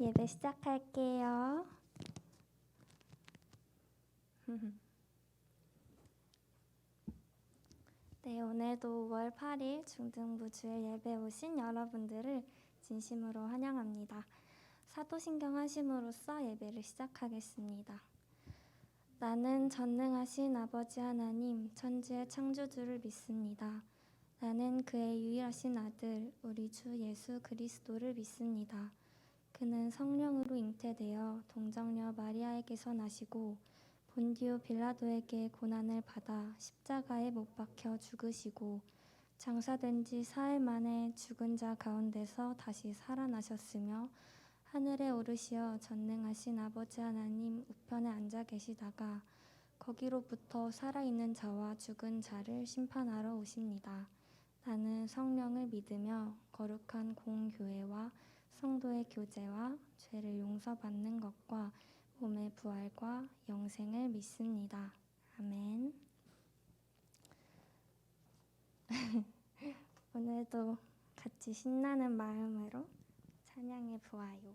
예배 시작할게요. 네, 오늘도 5월 8일 중등부 주일 예배 오신 여러분들을 진심으로 환영합니다. 사도신경 하심으로써 예배를 시작하겠습니다. 나는 전능하신 아버지 하나님, 천지의 창조주를 믿습니다. 나는 그의 유일하신 아들, 우리 주 예수 그리스도를 믿습니다. 그는 성령으로 잉태되어 동정녀 마리아에게서 나시고 본디오 빌라도에게 고난을 받아 십자가에 못 박혀 죽으시고 장사된 지 사흘 만에 죽은 자 가운데서 다시 살아나셨으며 하늘에 오르시어 전능하신 아버지 하나님 우편에 앉아 계시다가 거기로부터 살아있는 자와 죽은 자를 심판하러 오십니다. 나는 성령을 믿으며 거룩한 공교회와 성도의 교제와 죄를 용서받는 것과 몸의 부활과 영생을 믿습니다. 아멘. 오늘도 같이 신나는 마음으로 찬양해 보아요.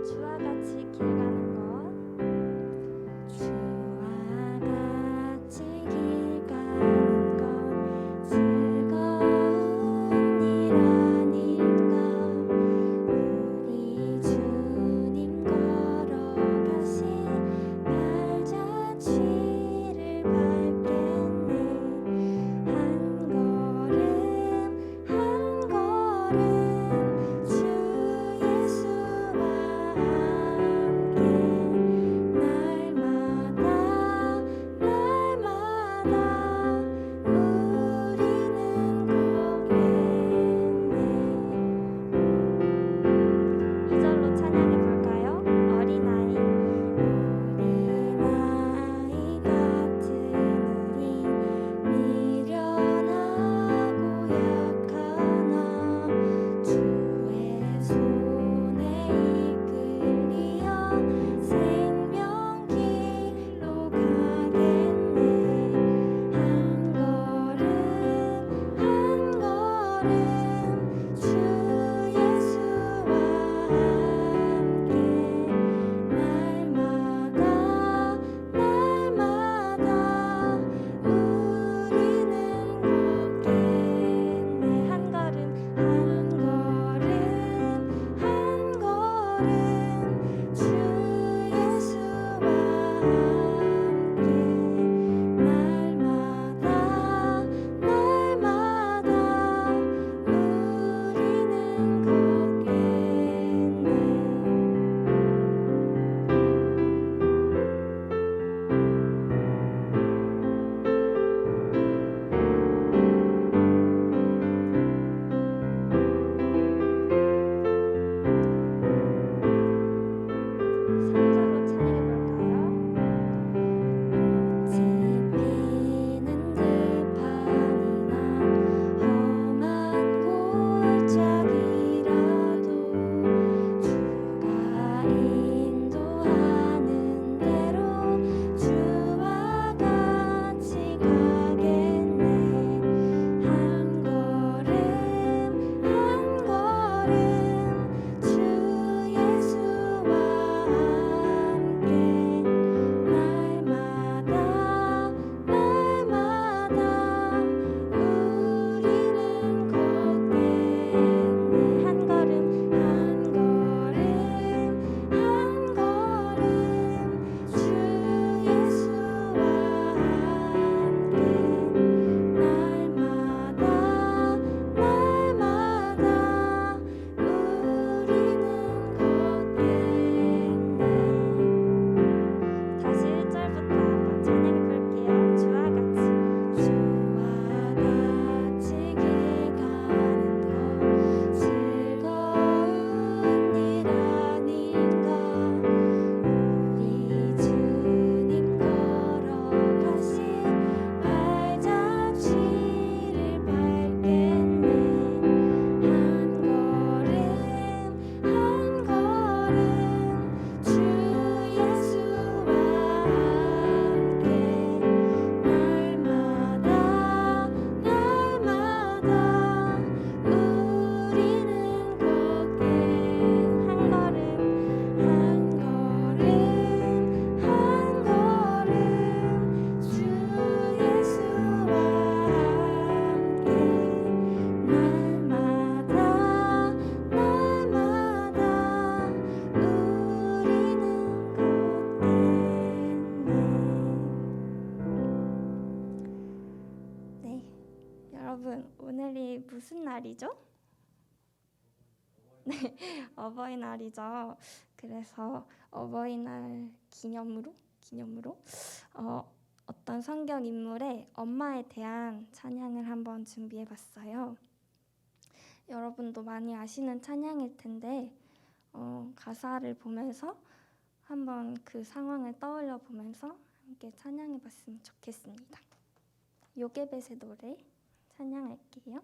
주와 같이 길 가는 것. 주와 같이 길 가는 것 즐거운 무슨 날이죠? 네, 어버이날이죠. 그래서 어버이날 기념으로 어떤 성경 인물의 엄마에 대한 찬양을 한번 준비해봤어요. 여러분도 많이 아시는 찬양일 텐데 가사를 보면서 한번 그 상황을 떠올려 보면서 함께 찬양해봤으면 좋겠습니다. 요게벳의 노래 찬양할게요.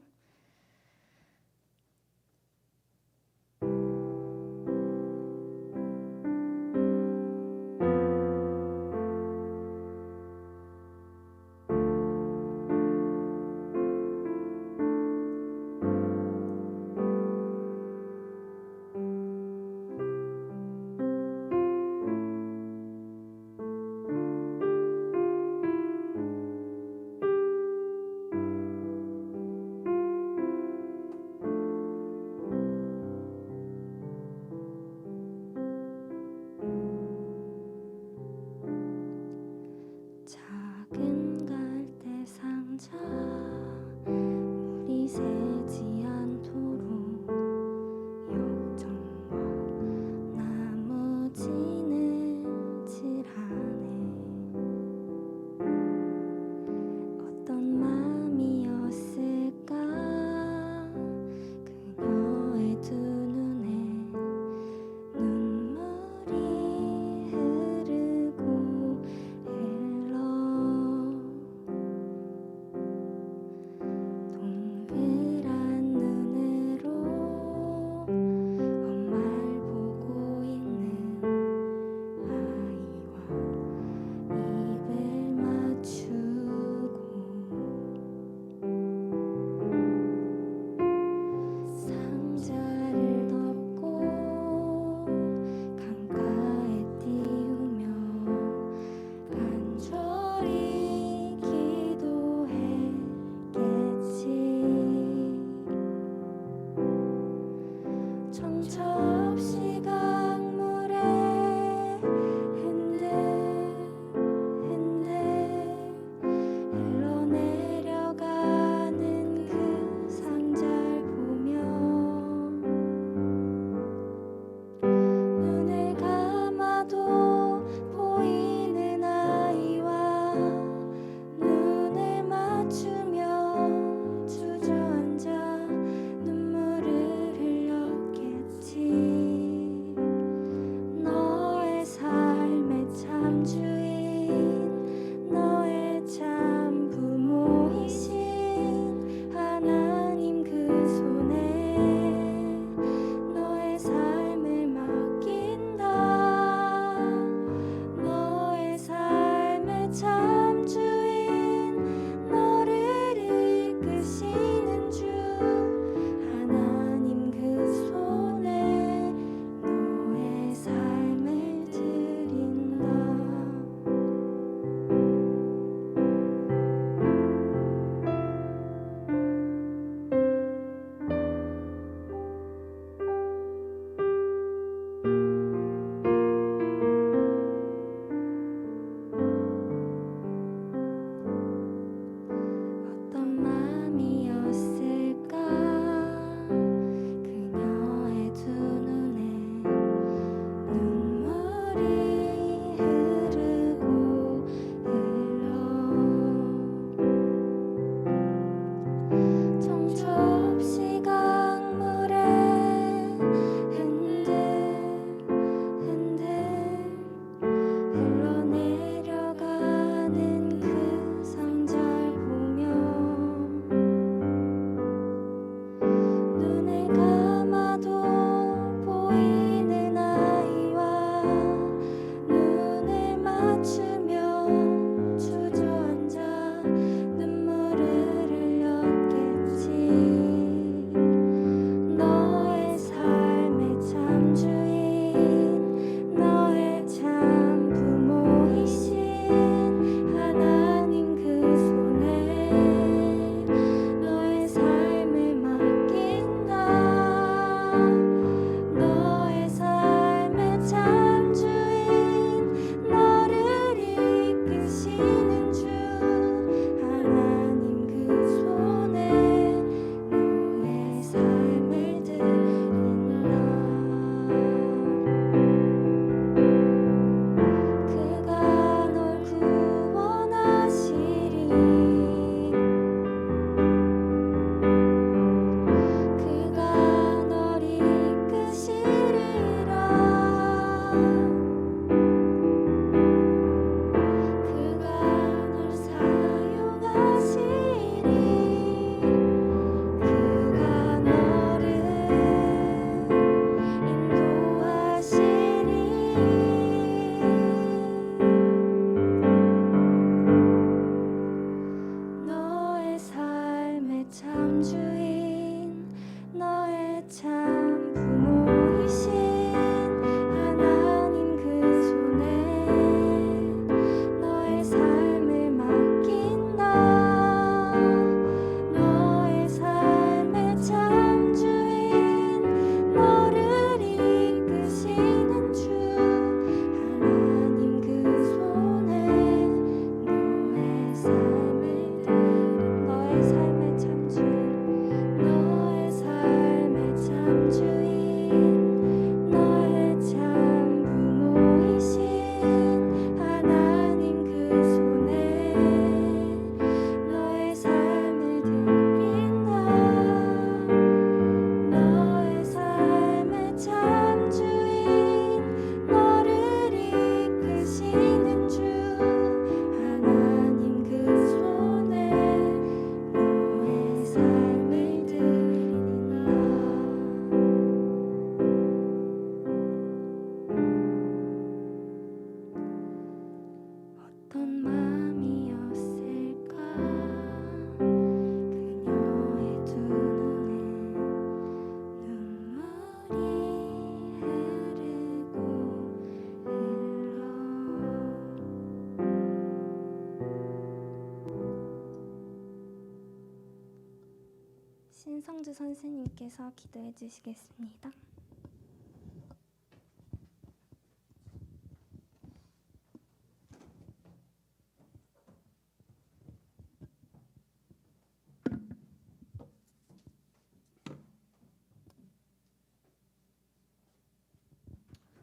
신성주 선생님께서 기도해 주시겠습니다.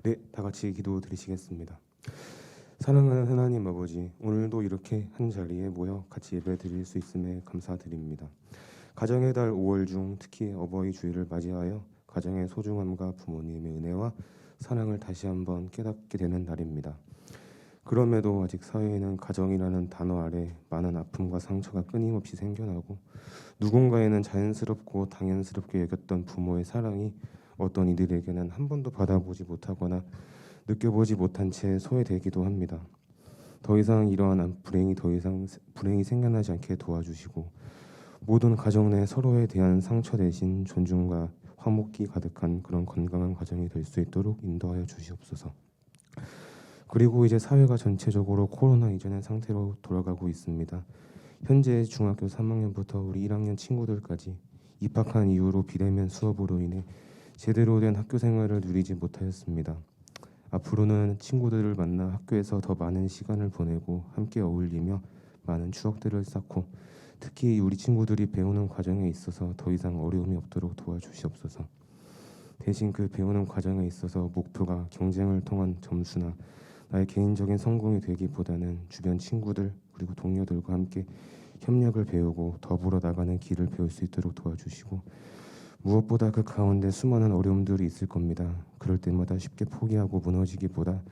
네, 다 같이 기도 드리시겠습니다. 사랑하는 하나님 아버지, 오늘도 이렇게 한 자리에 모여 같이 예배 드릴 수 있음에 감사드립니다. 가정의 달 5월 중 특히 어버이 주일을 맞이하여 가정의 소중함과 부모님의 은혜와 사랑을 다시 한번 깨닫게 되는 날입니다. 그럼에도 아직 사회에는 가정이라는 단어 아래 많은 아픔과 상처가 끊임없이 생겨나고, 누군가에는 자연스럽고 당연스럽게 여겼던 부모의 사랑이 어떤 이들에게는 한 번도 받아보지 못하거나 느껴보지 못한 채 소외되기도 합니다. 더 이상 이러한 불행이 생겨나지 않게 도와주시고, 모든 가정 내 서로에 대한 상처 대신 존중과 화목이 가득한 그런 건강한 가정이 될 수 있도록 인도하여 주시옵소서. 그리고 이제 사회가 전체적으로 코로나 이전의 상태로 돌아가고 있습니다. 현재 중학교 3학년부터 우리 1학년 친구들까지 입학한 이후로 비대면 수업으로 인해 제대로 된 학교 생활을 누리지 못하였습니다. 앞으로는 친구들을 만나 학교에서 더 많은 시간을 보내고 함께 어울리며 많은 추억들을 쌓고, 특히 우리 친구들이 배우는 과정에 있어서 더 이상 어려움이 없도록 도와주시옵소서. 대신 그 배우는 과정에 있어서 목표가 경쟁을 통한 점수나 나의 개인적인 성공이 되기보다는 주변 친구들 그리고 동료들과 함께 협력을 배우고 더불어 나가는 길을 배울 수 있도록 도와주시고, 무엇보다 그 가운데 수많은 어려움들이 있을 겁니다. 그럴 때마다 쉽게 포기하고 무너지기보다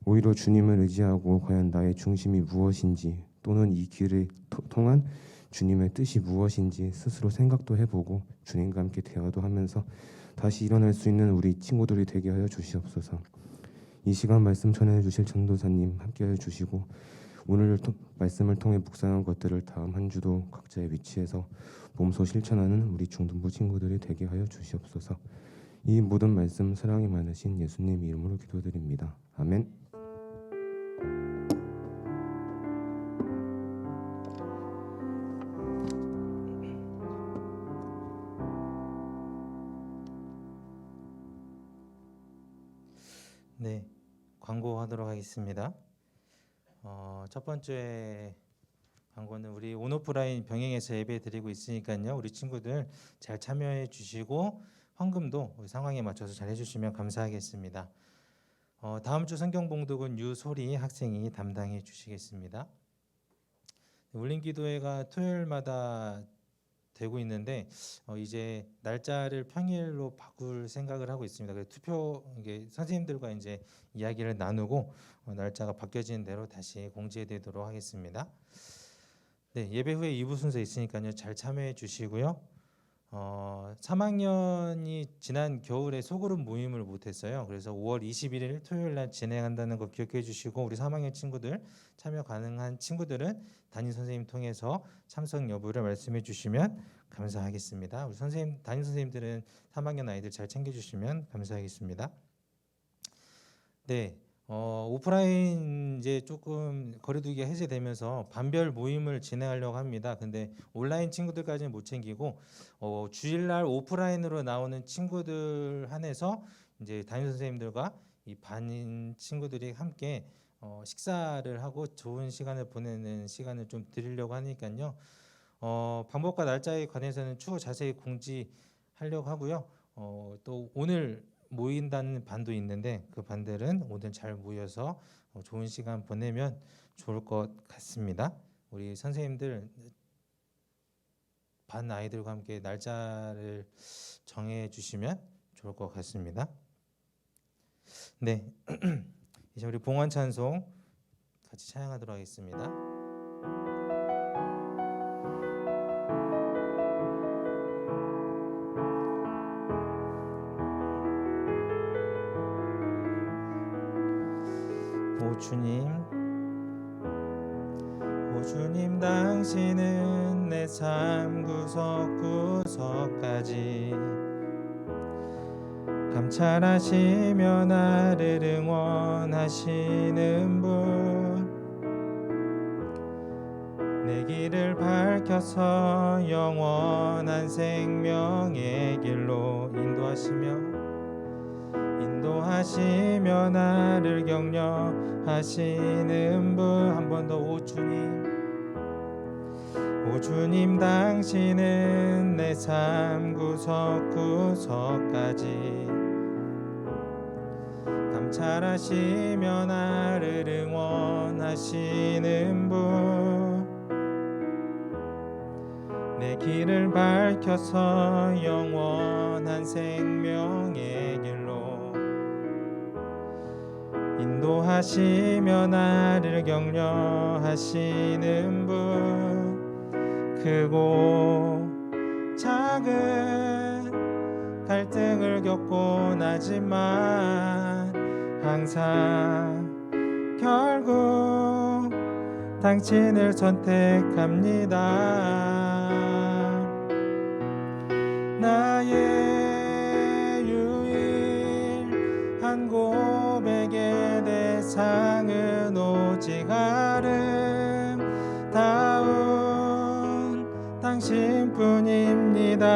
오히려 주님을 의지하고 과연 나의 중심이 무엇인지, 또는 이 길을 통한 주님의 뜻이 무엇인지 스스로 생각도 해보고 주님과 함께 대화도 하면서 다시 일어날 수 있는 우리 친구들이 되게 하여 주시옵소서. 이 시간 말씀 전해주실 전도사님 함께하여 주시고, 오늘 말씀을 통해 묵상한 것들을 다음 한 주도 각자의 위치에서 몸소 실천하는 우리 중등부 친구들이 되게 하여 주시옵소서. 이 모든 말씀 사랑이 많으신 예수님 이름으로 기도드립니다. 아멘. 네, 광고하도록 하겠습니다. 첫 번째 광고는 우리 온오프라인 병행해서 예배 드리고 있으니까요. 우리 친구들 잘 참여해 주시고 헌금도 우리 상황에 맞춰서 잘 해주시면 감사하겠습니다. 다음 주 성경 봉독은 유소리 학생이 담당해 주시겠습니다. 울림기도회가 토요일마다 되고 있는데 이제 날짜를 평일로 바꿀 생각을 하고 있습니다. 그래서 이게 선생님들과 이제 이야기를 나누고 날짜가 바뀌어지는 대로 다시 공지되도록 하겠습니다. 네, 예배 후에 2부 순서 있으니까요. 잘 참여해 주시고요. 3학년이 지난 겨울에 소그룹 모임을 못했어요. 그래서 5월 21일 토요일 날 진행한다는 거 기억해 주시고, 우리 3학년 친구들 참여 가능한 친구들은 담임 선생님 통해서 참석 여부를 말씀해 주시면 감사하겠습니다. 우리 담임 선생님들은 3학년 아이들 잘 챙겨 주시면 감사하겠습니다. 네. 오프라인 이제 조금 거리두기가 해제되면서 반별 모임을 진행하려고 합니다. 근데 온라인 친구들까지는 못 챙기고 주일날 오프라인으로 나오는 친구들 한해서 이제 담임 선생님들과 이 반인 친구들이 함께 식사를 하고 좋은 시간을 보내는 시간을 좀 드리려고 하니까요. 방법과 날짜에 관해서는 추후 자세히 공지하려고 하고요. 또 오늘 모인다는 반도 있는데 그 반들은 오늘 잘 모여서 좋은 시간 보내면 좋을 것 같습니다. 우리 선생님들 반 아이들과 함께 날짜를 정해 주시면 좋을 것 같습니다. 네, 이제 우리 봉헌 찬송 같이 찬양하도록 하겠습니다. 오 주님 당신은 내 삶 구석구석까지 감찰하시며 나를 응원하시는 분, 내 길을 밝혀서 영원한 생명의 길로 인도하시며 나를 격려하시는 분. 한 번 더. 오 주님 당신은 내 삶 구석구석까지 감찰하시며 나를 응원하시는 분. 내 길을 밝혀서 영원한 생명의 길로 인도하시며 나를 격려하시는 분. 크고 작은 갈등을 겪곤 하지만 항상 결국 당신을 선택합니다. 나의 유일한 고백의 대상은 오직 아름다운 당신뿐입니다.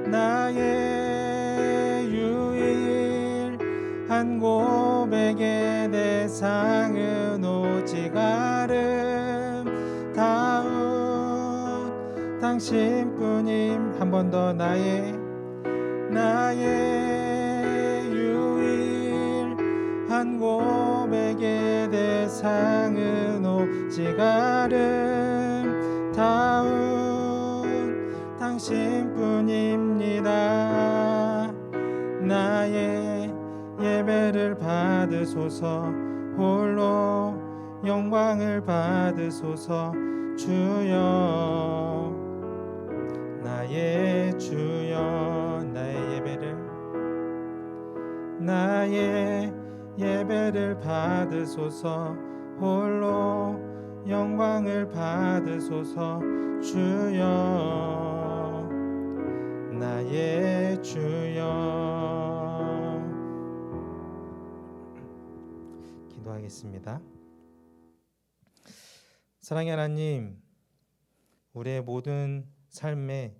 나의 유일한 고백의 대상은 오직 아름다운 당신뿐임. 한 번 더. 나의 유일한 고백의 대상은 오직 아름다운 당신뿐입니다. 나의 예배를 받으소서. 홀로 영광을 받으소서. 주여 나의 주여 나의 예배를 받으소서. 홀로 영광을 받으소서. 주여 나의 주여. 기도하겠습니다. 사랑의 하나님, 우리의 모든 삶에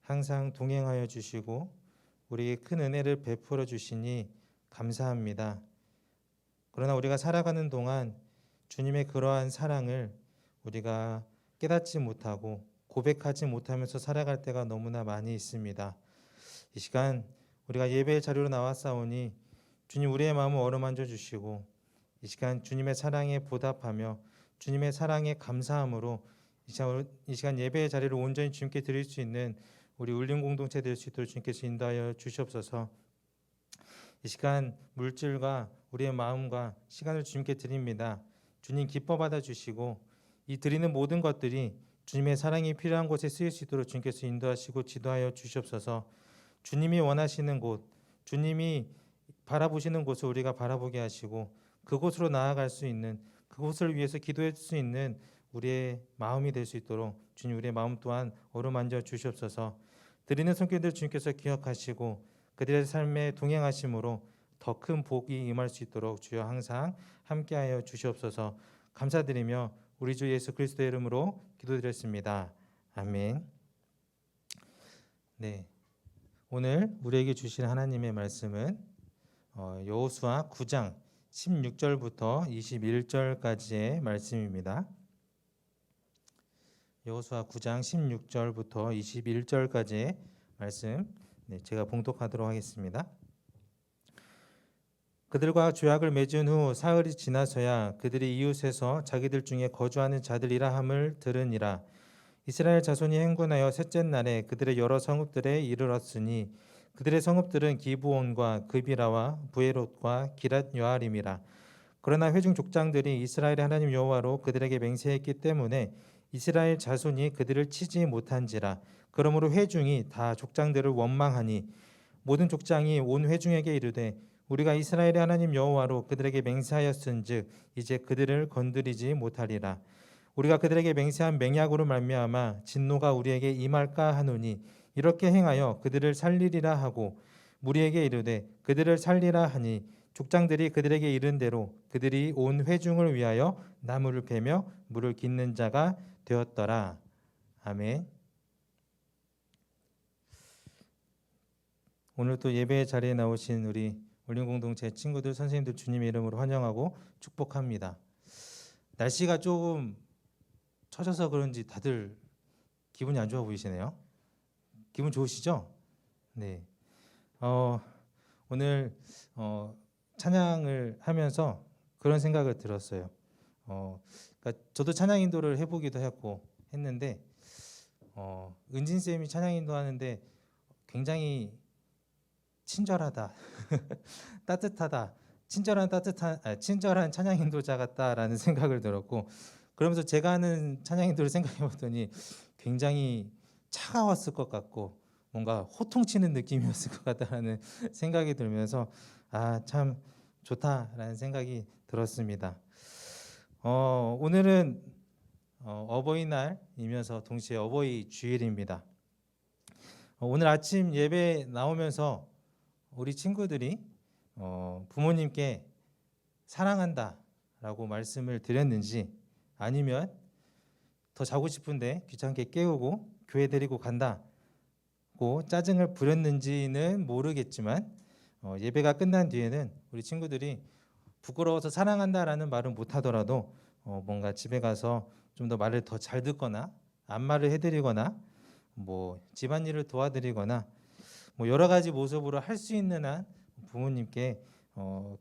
항상 동행하여 주시고 우리에게 큰 은혜를 베풀어 주시니 감사합니다. 그러나 우리가 살아가는 동안 주님의 그러한 사랑을 우리가 깨닫지 못하고 고백하지 못하면서 살아갈 때가 너무나 많이 있습니다. 이 시간 우리가 예배의 자리로 나왔사오니 주님 우리의 마음을 어루만져 주시고 이 시간 주님의 사랑에 보답하며 주님의 사랑에 감사함으로 이 시간 예배의 자리를 온전히 주님께 드릴 수 있는 우리 울림 공동체 될 수 있도록 주님께서 인도하여 주시옵소서. 이 시간 물질과 우리의 마음과 시간을 주님께 드립니다. 주님 기뻐 받아 주시고 이 드리는 모든 것들이 주님의 사랑이 필요한 곳에 쓰일 수 있도록 주님께서 인도하시고 지도하여 주시옵소서. 주님이 원하시는 곳, 주님이 바라보시는 곳을 우리가 바라보게 하시고 그곳으로 나아갈 수 있는, 그곳을 위해서 기도할 수 있는 우리의 마음이 될 수 있도록 주님 우리의 마음 또한 어루만져 주시옵소서. 드리는 손길들 주님께서 기억하시고 그들의 삶에 동행하심으로 더 큰 복이 임할 수 있도록 주여 항상 함께하여 주시옵소서. 감사드리며 우리 주 예수 그리스도의 이름으로 기도드렸습니다. 아멘. 네, 오늘 우리에게 주신 하나님의 말씀은 여호수아 9장 16절부터 21절까지의 말씀입니다. 여호수아 9장 16절부터 21절까지의 말씀, 제가 봉독하도록 하겠습니다. 그들과 조약을 맺은 후 사흘이 지나서야 그들이 이웃에서 자기들 중에 거주하는 자들이라 함을 들으니라. 이스라엘 자손이 행군하여 셋째 날에 그들의 여러 성읍들에 이르렀으니 그들의 성읍들은 기브온과 그비라와 부에롯과 기랏 여아림이라. 그러나 회중 족장들이 이스라엘의 하나님 여호와로 그들에게 맹세했기 때문에 이스라엘 자손이 그들을 치지 못한지라. 그러므로 회중이 다 족장들을 원망하니 모든 족장이 온 회중에게 이르되 우리가 이스라엘의 하나님 여호와로 그들에게 맹세하였은즉 이제 그들을 건드리지 못하리라. 우리가 그들에게 맹세한 맹약으로 말미암아 진노가 우리에게 임할까 하노니 이렇게 행하여 그들을 살리리라 하고 무리에게 이르되 그들을 살리라 하니 족장들이 그들에게 이른 대로 그들이 온 회중을 위하여 나무를 베며 물을 깃는 자가 되었더라. 아멘. 오늘 또 예배 자리에 나오신 우리 올림공동체 친구들, 선생님들 주님의 이름으로 환영하고 축복합니다. 날씨가 조금 처져서 그런지 다들 기분이 안 좋아 보이시네요. 기분 좋으시죠? 네. 오늘 찬양을 하면서 그런 생각을 들었어요. 그러니까 저도 찬양 인도를 해보기도 했는데 은진 쌤이 찬양 인도하는데 굉장히 친절하다, 따뜻하다, 친절한 찬양 인도자 같다라는 생각을 들었고, 그러면서 제가 하는 찬양 인도를 생각해봤더니 굉장히 차가웠을 것 같고 뭔가 호통치는 느낌이었을 것 같다라는 생각이 들면서 참 좋다라는 생각이 들었습니다. 오늘은 어버이날이면서 동시에 어버이 주일입니다. 오늘 아침 예배 나오면서 우리 친구들이 부모님께 사랑한다라고 말씀을 드렸는지, 아니면 더 자고 싶은데 귀찮게 깨우고 교회 데리고 간다고 짜증을 부렸는지는 모르겠지만 예배가 끝난 뒤에는 우리 친구들이 부끄러워서 사랑한다라는 말은 못하더라도 뭔가 집에 가서 좀 더 말을 더 잘 듣거나 안마를 해드리거나 뭐 집안일을 도와드리거나 뭐 여러 가지 모습으로 할 수 있는 한 부모님께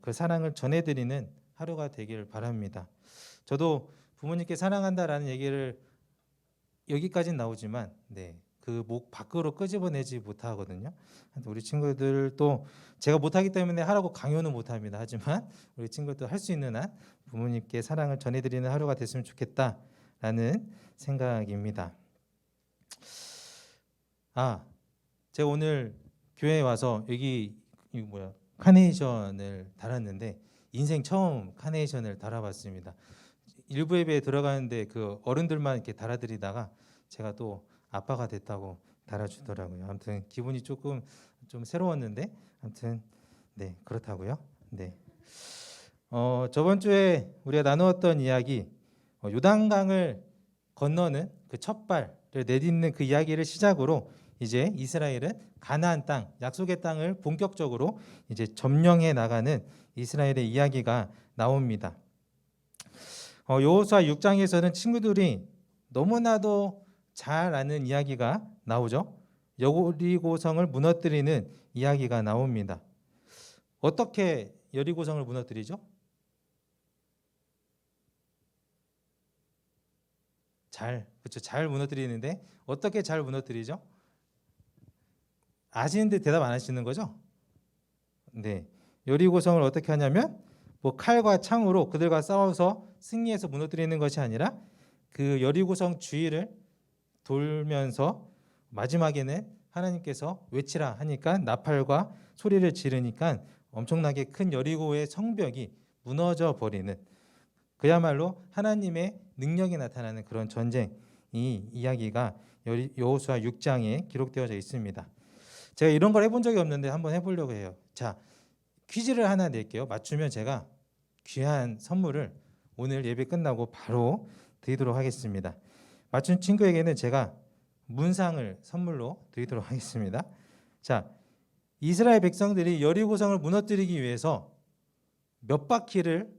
그 사랑을 전해드리는 하루가 되길 바랍니다. 저도 부모님께 사랑한다라는 얘기를 여기까지는 나오지만 그 목 밖으로 끄집어내지 못하거든요. 우리 친구들도 제가 못하기 때문에 하라고 강요는 못합니다. 하지만 우리 친구들 할 수 있는 한 부모님께 사랑을 전해드리는 하루가 됐으면 좋겠다라는 생각입니다. 제가 오늘 교회에 와서 여기 카네이션을 달았는데 인생 처음 카네이션을 달아봤습니다. 일부 예배에 들어가는데 그 어른들만 이렇게 달아드리다가 제가 또 아빠가 됐다고 달아주더라고요. 아무튼 기분이 조금 좀 새로웠는데 아무튼 그렇다고요. 저번 주에 우리가 나누었던 이야기, 요단강을 건너는 그 첫 발을 내딛는 그 이야기를 시작으로 이제 이스라엘은 가나안 땅, 약속의 땅을 본격적으로 이제 점령해 나가는 이스라엘의 이야기가 나옵니다. 여호수아 6장에서는 친구들이 너무나도 잘 아는 이야기가 나오죠. 여리고성을 무너뜨리는 이야기가 나옵니다. 어떻게 여리고성을 무너뜨리죠? 잘 무너뜨리는데 어떻게 잘 무너뜨리죠? 아시는데 대답 안 하시는 거죠? 여리고성을 어떻게 하냐면 뭐 칼과 창으로 그들과 싸워서 승리해서 무너뜨리는 것이 아니라 그 여리고성 주위를 돌면서 마지막에는 하나님께서 외치라 하니까 나팔과 소리를 지르니까 엄청나게 큰 여리고의 성벽이 무너져 버리는, 그야말로 하나님의 능력이 나타나는 그런 전쟁, 이 이야기가 여호수아 6장에 기록되어져 있습니다. 제가 이런 걸 해본 적이 없는데 한번 해보려고 해요. 자, 퀴즈를 하나 낼게요. 맞추면 제가 귀한 선물을 오늘 예배 끝나고 바로 드리도록 하겠습니다. 맞춘 친구에게는 제가 문상을 선물로 드리도록 하겠습니다. 자, 이스라엘 백성들이 여리고성을 무너뜨리기 위해서 몇 바퀴를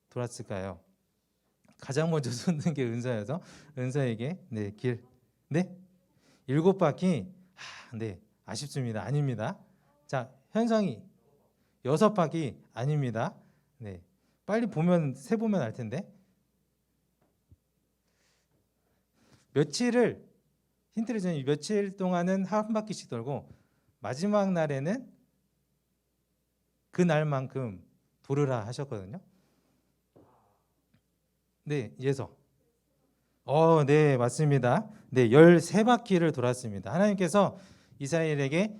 돌았을까요? 가장 먼저 솟는 게 은사여서 은사에게 7바퀴. 아쉽습니다. 아닙니다. 자, 현성이 6바퀴. 아닙니다. 빨리 보면 세보면 알 텐데. 힌트를 주면 며칠 동안은 한 바퀴씩 돌고 마지막 날에는 그 날만큼 돌으라 하셨거든요. 예서. 맞습니다. 13바퀴를 돌았습니다. 하나님께서 이스라엘에게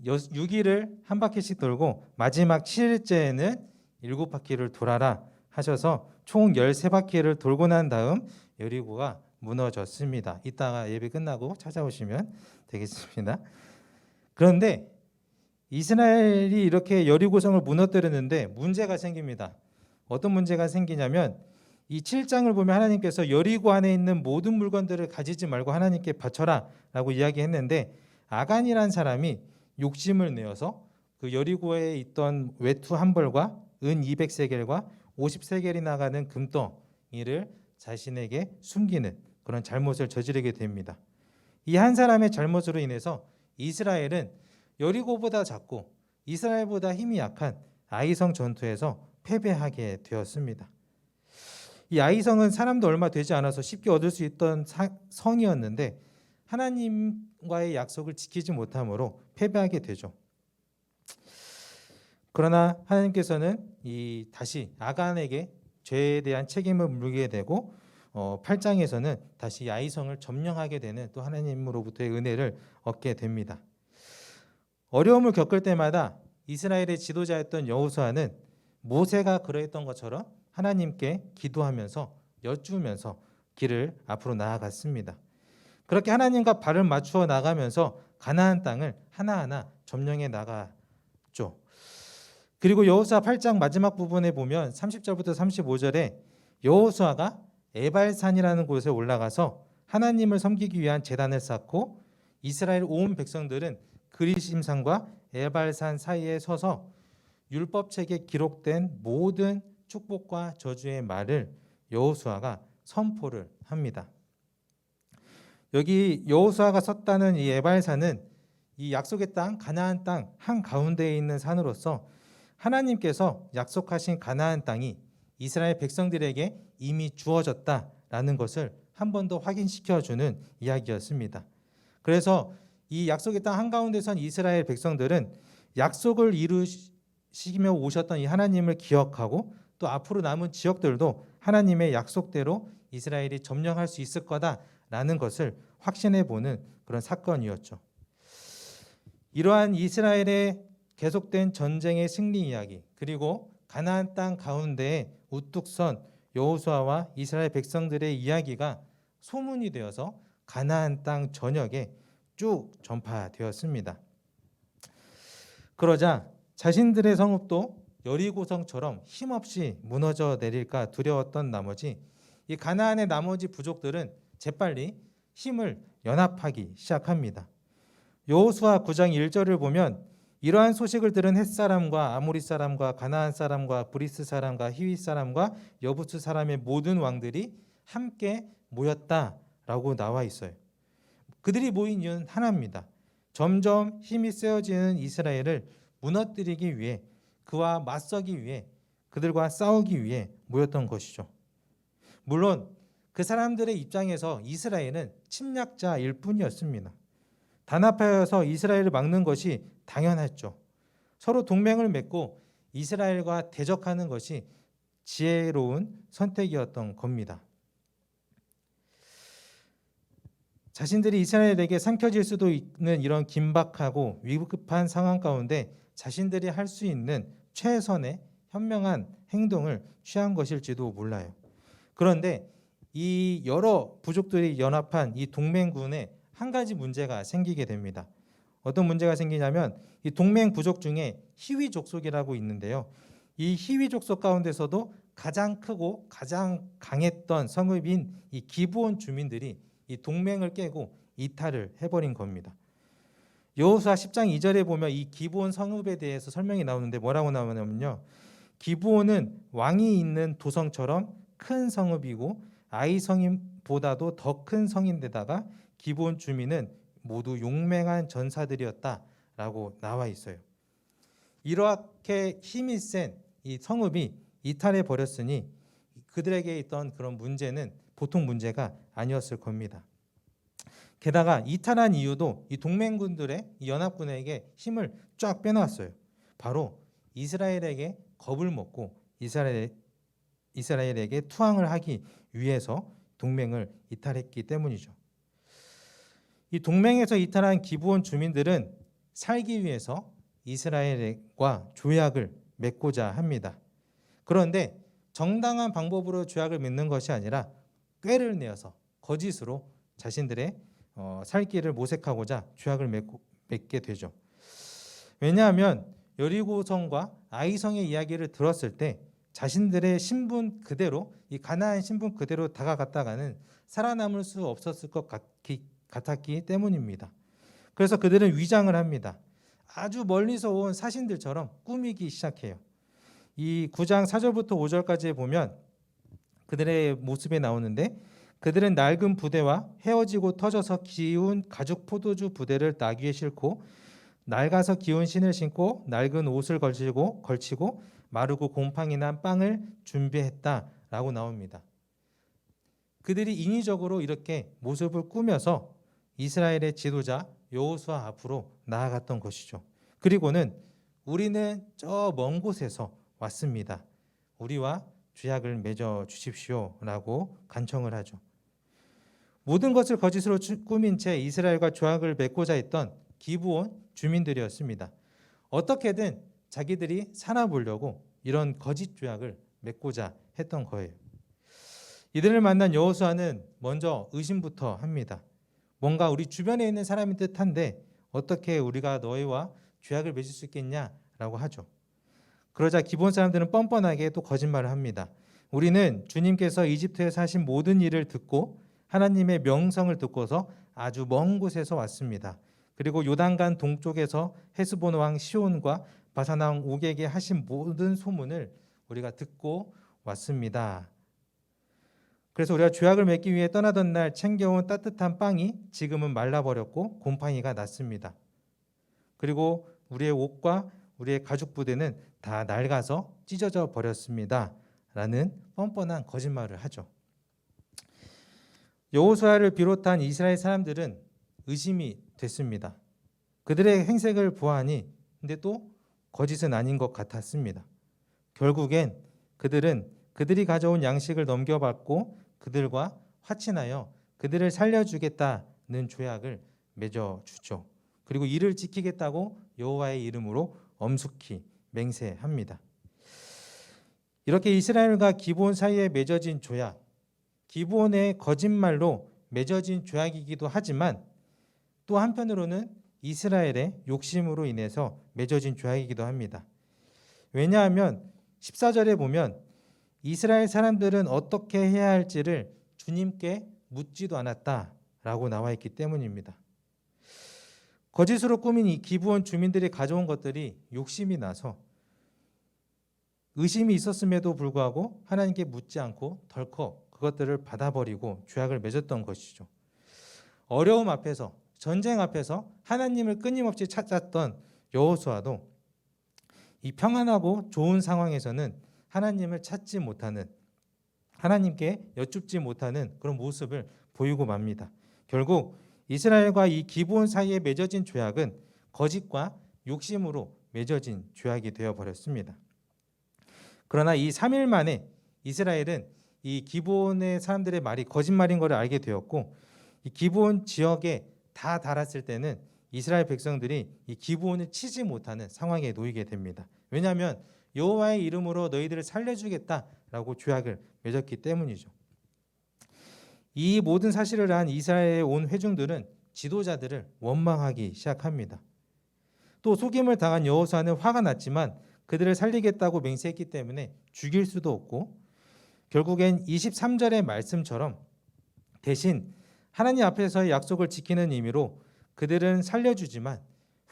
6일을 한 바퀴씩 돌고 마지막 7일째에는 7바퀴를 돌아라 하셔서 총 13바퀴를 돌고 난 다음 여리고가 무너졌습니다. 이따가 예배 끝나고 찾아오시면 되겠습니다. 그런데 이스라엘이 이렇게 여리고성을 무너뜨렸는데 문제가 생깁니다. 어떤 문제가 생기냐면 이 7장을 보면 하나님께서 여리고 안에 있는 모든 물건들을 가지지 말고 하나님께 바쳐라 라고 이야기했는데 아간이라는 사람이 욕심을 내어서 그 여리고에 있던 외투 한 벌과 은 200세겔과 50세겔이 나가는 금덩이를 자신에게 숨기는 그런 잘못을 저지르게 됩니다. 이 한 사람의 잘못으로 인해서 이스라엘은 여리고보다 작고 이스라엘보다 힘이 약한 아이성 전투에서 패배하게 되었습니다. 이 아이성은 사람도 얼마 되지 않아서 쉽게 얻을 수 있던 성이었는데 하나님과의 약속을 지키지 못함으로 패배하게 되죠. 그러나 하나님께서는 다시 아간에게 죄에 대한 책임을 물게 되고 8장에서는 다시 아이성을 점령하게 되는 또 하나님으로부터의 은혜를 얻게 됩니다. 어려움을 겪을 때마다 이스라엘의 지도자였던 여호수아는 모세가 그러했던 것처럼 하나님께 기도하면서 여쭈면서 길을 앞으로 나아갔습니다. 그렇게 하나님과 발을 맞추어 나가면서 가나안 땅을 하나하나 점령해 나갔죠. 그리고 여호수아 8장 마지막 부분에 보면 30절부터 35절에 여호수아가 에발산이라는 곳에 올라가서 하나님을 섬기기 위한 제단을 쌓고 이스라엘 온 백성들은 그리심산과 에발산 사이에 서서 율법책에 기록된 모든 축복과 저주의 말을 여호수아가 선포를 합니다. 여기 여호수아가 섰다는 이 에발산은 이 약속의 땅 가나안 땅 한가운데에 있는 산으로서 하나님께서 약속하신 가나안 땅이 이스라엘 백성들에게 이미 주어졌다라는 것을 한 번 더 확인시켜주는 이야기였습니다. 그래서 이 약속의 땅 한가운데 선 이스라엘 백성들은 약속을 이루시며 오셨던 이 하나님을 기억하고 또 앞으로 남은 지역들도 하나님의 약속대로 이스라엘이 점령할 수 있을 거다라는 것을 확신해 보는 그런 사건이었죠. 이러한 이스라엘의 계속된 전쟁의 승리 이야기 그리고 가나안 땅 가운데에 우뚝 선 여호수아와 이스라엘 백성들의 이야기가 소문이 되어서 가나안 땅 전역에 쭉 전파되었습니다. 그러자 자신들의 성읍도 여리고성처럼 힘없이 무너져 내릴까 두려웠던 나머지 이 가나안의 나머지 부족들은 재빨리 힘을 연합하기 시작합니다. 여호수아 9장 1절을 보면 이러한 소식을 들은 헷 사람과 아모리 사람과 가나안 사람과 브리스 사람과 히윗 사람과 여부스 사람의 모든 왕들이 함께 모였다라고 나와 있어요. 그들이 모인 이유는 하나입니다. 점점 힘이 세어지는 이스라엘을 무너뜨리기 위해 그와 맞서기 위해 그들과 싸우기 위해 모였던 것이죠. 물론 그 사람들의 입장에서 이스라엘은 침략자일 뿐이었습니다. 단합하여서 이스라엘을 막는 것이 당연했죠. 서로 동맹을 맺고 이스라엘과 대적하는 것이 지혜로운 선택이었던 겁니다. 자신들이 이스라엘에게 삼켜질 수도 있는 이런 긴박하고 위급한 상황 가운데 자신들이 할 수 있는 최선의 현명한 행동을 취한 것일지도 몰라요. 그런데 이 여러 부족들이 연합한 이 동맹군에 한 가지 문제가 생기게 됩니다. 어떤 문제가 생기냐면 이 동맹 부족 중에 히위 족속이라고 있는데요. 이 히위 족속 가운데서도 가장 크고 가장 강했던 성읍인 이 기브온 주민들이 이 동맹을 깨고 이탈을 해버린 겁니다. 여호수아 10장 2절에 보면 이 기브온 성읍에 대해서 설명이 나오는데 뭐라고 나오냐면요. 기브온은 왕이 있는 도성처럼 큰 성읍이고 아이성보다도 더 큰 성인데다가 기브온 주민은 모두 용맹한 전사들이었다라고 나와 있어요. 이렇게 힘이 센 이 성읍이 이탈해 버렸으니 그들에게 있던 그런 문제는 보통 문제가 아니었을 겁니다. 게다가 이탈한 이유도 이 동맹군들의 이 연합군에게 힘을 쫙 빼놨어요. 바로 이스라엘에게 겁을 먹고 이스라엘에게 투항을 하기 위해서 동맹을 이탈했기 때문이죠. 이 동맹에서 이탈한 기브온 주민들은 살기 위해서 이스라엘과 조약을 맺고자 합니다. 그런데 정당한 방법으로 조약을 맺는 것이 아니라 꾀를 내어서 거짓으로 자신들의 살 길을 모색하고자 조약을 맺게 되죠. 왜냐하면 여리고성과 아이성의 이야기를 들었을 때 자신들의 신분 그대로, 이 가나안 신분 그대로 다가갔다가는 살아남을 수 없었을 것 같았기 때문입니다. 그래서 그들은 위장을 합니다. 아주 멀리서 온 사신들처럼 꾸미기 시작해요. 이 9장 4절부터 5절까지에 보면 그들의 모습이 나오는데, 그들은 낡은 부대와 헤어지고 터져서 기운 가죽 포도주 부대를 나귀에 싣고 낡아서 기운 신을 신고 낡은 옷을 걸치고 마르고 곰팡이 난 빵을 준비했다라고 나옵니다. 그들이 인위적으로 이렇게 모습을 꾸며서 이스라엘의 지도자 여호수아 앞으로 나아갔던 것이죠. 그리고는 우리는 저 먼 곳에서 왔습니다. 우리와 죄악을 맺어 주십시오라고 간청을 하죠. 모든 것을 거짓으로 꾸민 채 이스라엘과 조약을 맺고자 했던 기브온 주민들이었습니다. 어떻게든 자기들이 살아보려고 이런 거짓 조약을 맺고자 했던 거예요. 이들을 만난 여호수아는 먼저 의심부터 합니다. 뭔가 우리 주변에 있는 사람인 듯한데 어떻게 우리가 너희와 조약을 맺을 수 있겠냐라고 하죠. 그러자 기브온 사람들은 뻔뻔하게 또 거짓말을 합니다. 우리는 주님께서 이집트에서 하신 모든 일을 듣고 하나님의 명성을 듣고서 아주 먼 곳에서 왔습니다. 그리고 요단강 동쪽에서 헤스본 왕 시온과 바산 왕 옥에게 하신 모든 소문을 우리가 듣고 왔습니다. 그래서 우리가 조약을 맺기 위해 떠나던 날 챙겨온 따뜻한 빵이 지금은 말라버렸고 곰팡이가 났습니다. 그리고 우리의 옷과 우리의 가죽 부대는 다 낡아서 찢어져 버렸습니다. 라는 뻔뻔한 거짓말을 하죠. 여호수아를 비롯한 이스라엘 사람들은 의심이 됐습니다. 그들의 행색을 보아하니 근데 또 거짓은 아닌 것 같았습니다. 결국엔 그들은 그들이 가져온 양식을 넘겨받고 그들과 화친하여 그들을 살려주겠다는 조약을 맺어주죠. 그리고 이를 지키겠다고 여호와의 이름으로 엄숙히 맹세합니다. 이렇게 이스라엘과 기브온 사이에 맺어진 조약, 기브온의 거짓말로 맺어진 조약이기도 하지만 또 한편으로는 이스라엘의 욕심으로 인해서 맺어진 조약이기도 합니다. 왜냐하면 14절에 보면 이스라엘 사람들은 어떻게 해야 할지를 주님께 묻지도 않았다라고 나와 있기 때문입니다. 거짓으로 꾸민 이 기브온 주민들이 가져온 것들이 욕심이 나서 의심이 있었음에도 불구하고 하나님께 묻지 않고 덜컥 그것들을 받아버리고 조약을 맺었던 것이죠. 어려움 앞에서, 전쟁 앞에서 하나님을 끊임없이 찾았던 여호수아도 이 평안하고 좋은 상황에서는 하나님을 찾지 못하는, 하나님께 여쭙지 못하는 그런 모습을 보이고 맙니다. 결국 이스라엘과 이 기브온 사이에 맺어진 조약은 거짓과 욕심으로 맺어진 조약이 되어버렸습니다. 그러나 이 3일 만에 이스라엘은 이 기브온의 사람들의 말이 거짓말인 것을 알게 되었고, 이 기브온 지역에 다 달았을 때는 이스라엘 백성들이 이 기브온을 치지 못하는 상황에 놓이게 됩니다. 왜냐하면 여호와의 이름으로 너희들을 살려주겠다라고 조약을 맺었기 때문이죠. 이 모든 사실을 안 이스라엘에 온 회중들은 지도자들을 원망하기 시작합니다. 또 속임을 당한 여호수아는 화가 났지만 그들을 살리겠다고 맹세했기 때문에 죽일 수도 없고, 결국엔 23절의 말씀처럼 대신 하나님 앞에서의 약속을 지키는 의미로 그들은 살려주지만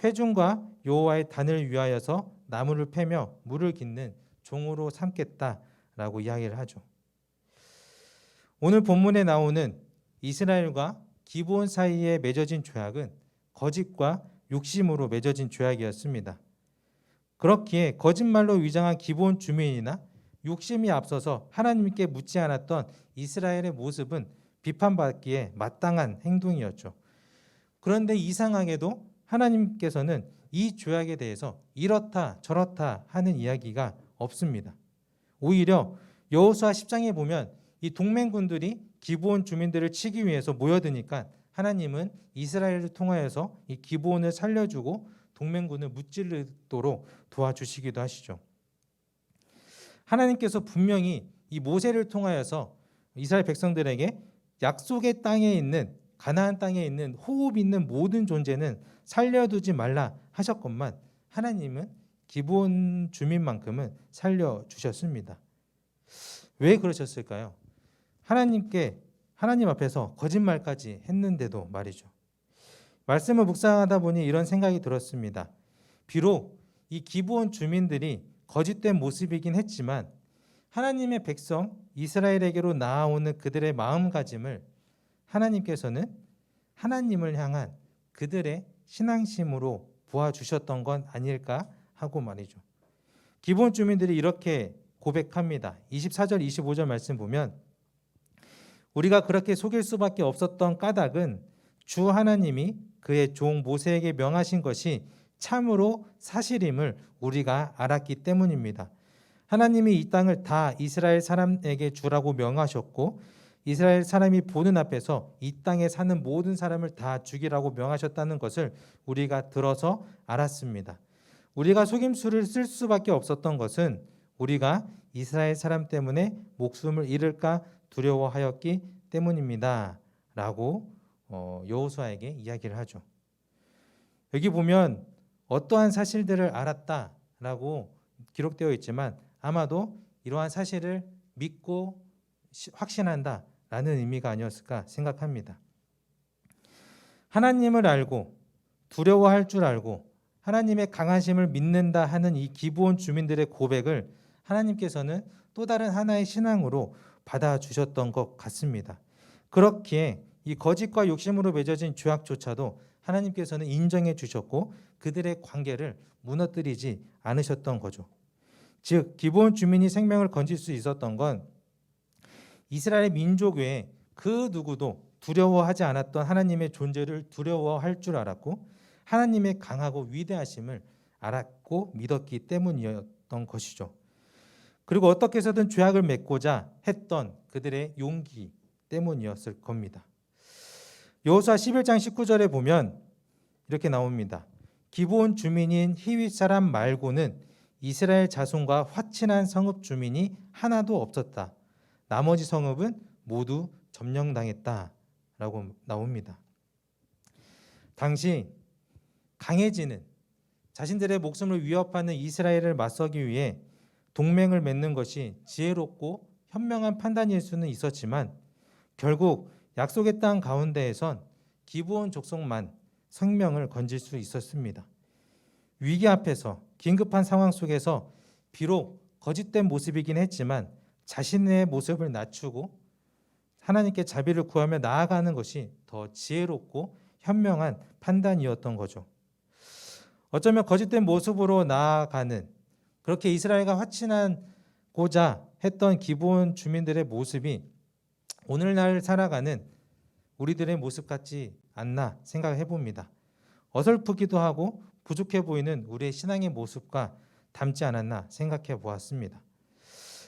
회중과 여호와의 단을 위하여서 나무를 패며 물을 깃는 종으로 삼겠다라고 이야기를 하죠. 오늘 본문에 나오는 이스라엘과 기브온 사이에 맺어진 조약은 거짓과 욕심으로 맺어진 조약이었습니다. 그렇기에 거짓말로 위장한 기브온 주민이나 욕심이 앞서서 하나님께 묻지 않았던 이스라엘의 모습은 비판받기에 마땅한 행동이었죠. 그런데 이상하게도 하나님께서는 이 조약에 대해서 이렇다 저렇다 하는 이야기가 없습니다. 오히려 여호수아 10장에 보면 이 동맹군들이 기브온 주민들을 치기 위해서 모여드니까 하나님은 이스라엘을 통하여서 이 기브온을 살려주고 동맹군을 무찌르도록 도와주시기도 하시죠. 하나님께서 분명히 이 모세를 통하여서 이스라엘 백성들에게 약속의 땅에 있는, 가나안 땅에 있는 호흡 있는 모든 존재는 살려두지 말라 하셨건만 하나님은 기본 주민만큼은 살려주셨습니다. 왜 그러셨을까요? 하나님 앞에서 거짓말까지 했는데도 말이죠. 말씀을 묵상하다 보니 이런 생각이 들었습니다. 비록 이 기브온 주민들이 거짓된 모습이긴 했지만 하나님의 백성 이스라엘에게로 나아오는 그들의 마음가짐을 하나님께서는 하나님을 향한 그들의 신앙심으로 보아주셨던 건 아닐까 하고 말이죠. 기브온 주민들이 이렇게 고백합니다. 24절 25절 말씀 보면 우리가 그렇게 속일 수밖에 없었던 까닭은 주 하나님이 그의 종 모세에게 명하신 것이 참으로 사실임을 우리가 알았기 때문입니다. 하나님이 이 땅을 다 이스라엘 사람에게 주라고 명하셨고 이스라엘 사람이 보는 앞에서 이 땅에 사는 모든 사람을 다 죽이라고 명하셨다는 것을 우리가 들어서 알았습니다. 우리가 속임수를 쓸 수밖에 없었던 것은 우리가 이스라엘 사람 때문에 목숨을 잃을까 두려워하였기 때문입니다. 라고 여호수아에게 이야기를 하죠. 여기 보면 어떠한 사실들을 알았다라고 기록되어 있지만 아마도 이러한 사실을 믿고 확신한다라는 의미가 아니었을까 생각합니다. 하나님을 알고 두려워할 줄 알고 하나님의 강하심을 믿는다 하는 이 기브온 주민들의 고백을 하나님께서는 또 다른 하나의 신앙으로 받아주셨던 것 같습니다. 그렇기에 이 거짓과 욕심으로 맺어진 죄악조차도 하나님께서는 인정해 주셨고 그들의 관계를 무너뜨리지 않으셨던 거죠. 즉 기브온 주민이 생명을 건질 수 있었던 건 이스라엘 민족 외에 그 누구도 두려워하지 않았던 하나님의 존재를 두려워할 줄 알았고 하나님의 강하고 위대하심을 알았고 믿었기 때문이었던 것이죠. 그리고 어떻게 해서든 죄악을 맺고자 했던 그들의 용기 때문이었을 겁니다. 여호수아 11장 19절에 보면 이렇게 나옵니다. 기브온 주민인 히윗 사람 말고는 이스라엘 자손과 화친한 성읍 주민이 하나도 없었다. 나머지 성읍은 모두 점령당했다. 라고 나옵니다. 당시 강해지는 자신들의 목숨을 위협하는 이스라엘을 맞서기 위해 동맹을 맺는 것이 지혜롭고 현명한 판단일 수는 있었지만 결국 약속의 땅 가운데에선 기브온 족속만 생명을 건질 수 있었습니다. 위기 앞에서 긴급한 상황 속에서 비록 거짓된 모습이긴 했지만 자신의 모습을 낮추고 하나님께 자비를 구하며 나아가는 것이 더 지혜롭고 현명한 판단이었던 거죠. 어쩌면 거짓된 모습으로 나아가는 그렇게 이스라엘과 화친하고자 했던 기브온 주민들의 모습이 오늘날 살아가는 우리들의 모습 같지 않나 생각해 봅니다. 어설프기도 하고 부족해 보이는 우리의 신앙의 모습과 닮지 않았나 생각해 보았습니다.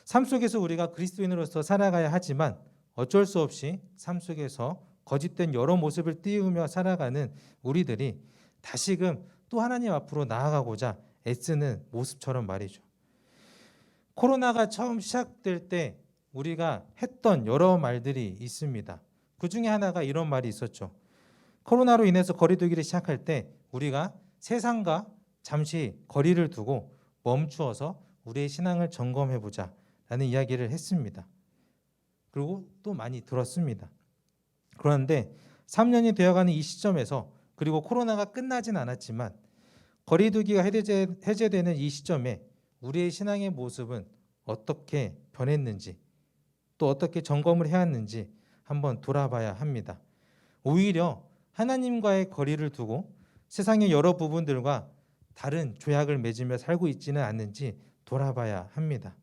삶 속에서 우리가 그리스도인으로서 살아가야 하지만 어쩔 수 없이 삶 속에서 거짓된 여러 모습을 띄우며 살아가는 우리들이 다시금 또 하나님 앞으로 나아가고자 애쓰는 모습처럼 말이죠. 코로나가 처음 시작될 때 우리가 했던 여러 말들이 있습니다. 그 중에 하나가 이런 말이 있었죠. 코로나로 인해서 거리두기를 시작할 때 우리가 세상과 잠시 거리를 두고 멈추어서 우리의 신앙을 점검해보자 라는 이야기를 했습니다. 그리고 또 많이 들었습니다. 그런데 3년이 되어가는 이 시점에서 그리고 코로나가 끝나진 않았지만 거리두기가 해제되는 이 시점에 우리의 신앙의 모습은 어떻게 변했는지 또 어떻게 점검을 해야 하는지 한번 돌아봐야 합니다. 오히려 하나님과의 거리를 두고 세상의 여러 부분들과 다른 죄악을 맺으며 살고 있지는 않는지 돌아봐야 합니다.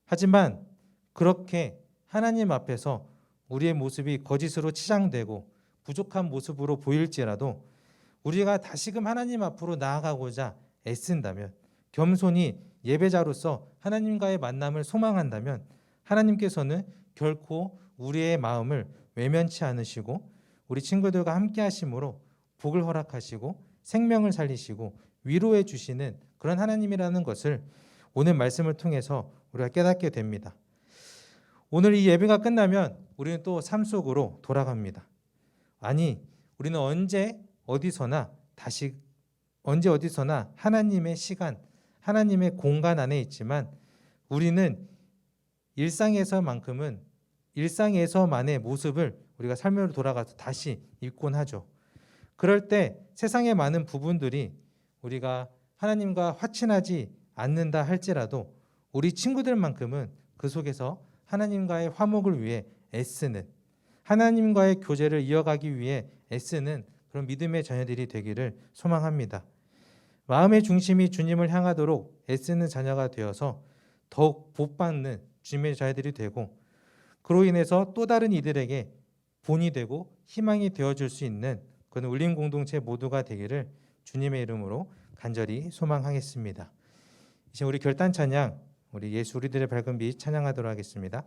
하지만 그렇게 하나님 앞에서 우리의 모습이 거짓으로 치장되고 부족한 모습으로 보일지라도 우리가 다시금 하나님 앞으로 나아가고자 애쓴다면 겸손히 예배자로서 하나님과의 만남을 소망한다면 하나님께서는 결코 우리의 마음을 외면치 않으시고 우리 친구들과 함께 하심으로 복을 허락하시고 생명을 살리시고 위로해 주시는 그런 하나님이라는 것을 오늘 말씀을 통해서 우리가 깨닫게 됩니다. 오늘 이 예배가 끝나면 우리는 또 삶 속으로 돌아갑니다. 아니, 우리는 언제 어디서나 다시 언제 어디서나 하나님의 시간, 하나님의 공간 안에 있지만 우리는 일상에서만의 모습을 우리가 삶으로 돌아가서 다시 입곤 하죠. 그럴 때 세상의 많은 부분들이 우리가 하나님과 화친하지 않는다 할지라도 우리 친구들만큼은 그 속에서 하나님과의 화목을 위해 애쓰는, 하나님과의 교제를 이어가기 위해 애쓰는 그런 믿음의 자녀들이 되기를 소망합니다. 마음의 중심이 주님을 향하도록 애쓰는 자녀가 되어서 더욱 복받는 주님의 자녀들이 되고, 그로 인해서 또 다른 이들에게 본이 되고 희망이 되어줄 수 있는 그런 울림 공동체 모두가 되기를 주님의 이름으로 간절히 소망하겠습니다. 이제 우리 결단 찬양, 우리 예수 우리들의 밝은 빛 찬양하도록 하겠습니다.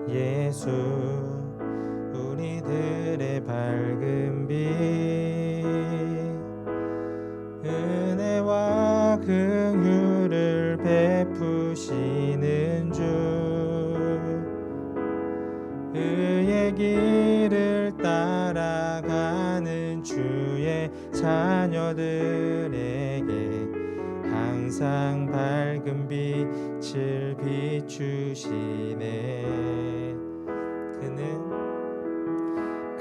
예수 우리들의 밝은 빛, 은혜와 긍휼을 베푸시는 주, 의의 길을 따라가는 주의 자녀들에게 항상 밝은 빛을 비추시네.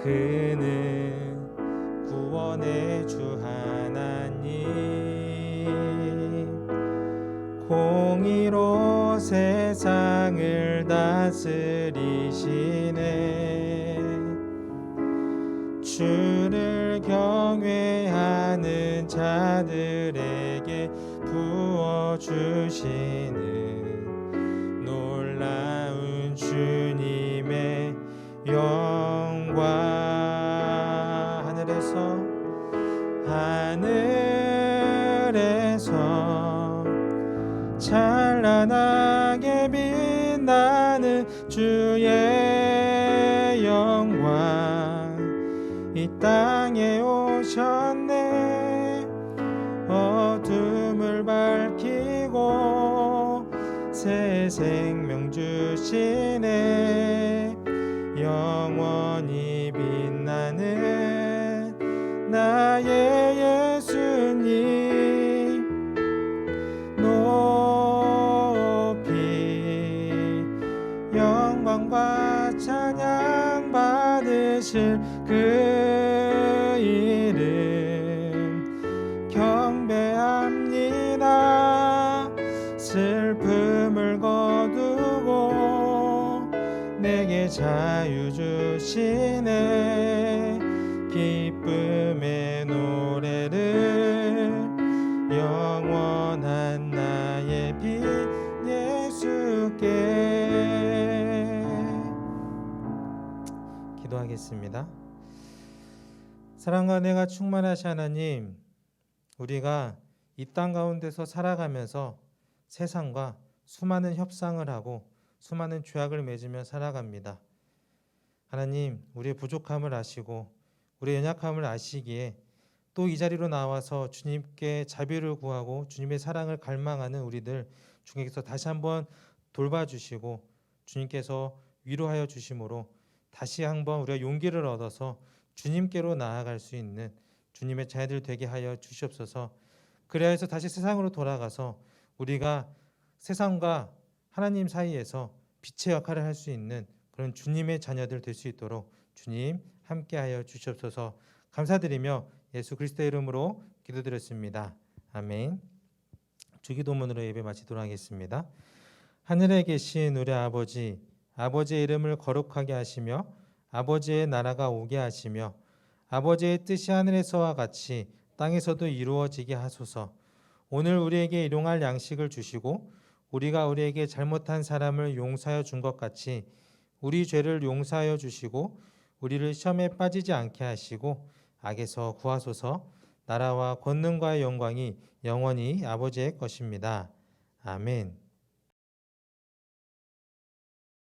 그는 구원의 주 하나님, 공의로 세상을 다스리시네. 주를 경외하는 자들에게 부어주시는 놀라운 주님의 영광, 하늘에서 찬란하게 빛나는 주의 영광 이 땅에 오셨네. 어둠을 밝히고 새 생명 주시네. 영원히 빛나는 나의 예수님 높이 영광과 찬양 받으실 그 이름 경배합니다. 슬픔을 거두고 내게 자유 주시네. 기쁨의 노래를 영원한 나의 빛 예수께. 기도하겠습니다. 사랑과 은혜가 충만하신 하나님, 우리가 이 땅 가운데서 살아가면서 세상과 수많은 협상을 하고 수많은 죄악을 맺으며 살아갑니다. 하나님, 우리의 부족함을 아시고 우리의 연약함을 아시기에 또 이 자리로 나와서 주님께 자비를 구하고 주님의 사랑을 갈망하는 우리들 주님께서 다시 한번 돌봐주시고 주님께서 위로하여 주심으로 다시 한번 우리가 용기를 얻어서 주님께로 나아갈 수 있는 주님의 자녀들 되게 하여 주시옵소서. 그래야 해서 다시 세상으로 돌아가서 우리가 세상과 하나님 사이에서 빛의 역할을 할 수 있는 그런 주님의 자녀들 될 수 있도록 주님 함께하여 주시옵소서. 감사드리며 예수 그리스도의 이름으로 기도드렸습니다. 아멘. 주기도문으로 예배 마치도록 하겠습니다. 하늘에 계신 우리 아버지, 아버지의 이름을 거룩하게 하시며 아버지의 나라가 오게 하시며 아버지의 뜻이 하늘에서와 같이 땅에서도 이루어지게 하소서. 오늘 우리에게 일용할 양식을 주시고 우리가 우리에게 잘못한 사람을 용서하여 준 것 같이 우리 죄를 용서하여 주시고 우리를 시험에 빠지지 않게 하시고 악에서 구하소서. 나라와 권능과 영광이 영원히 아버지의 것입니다. 아멘.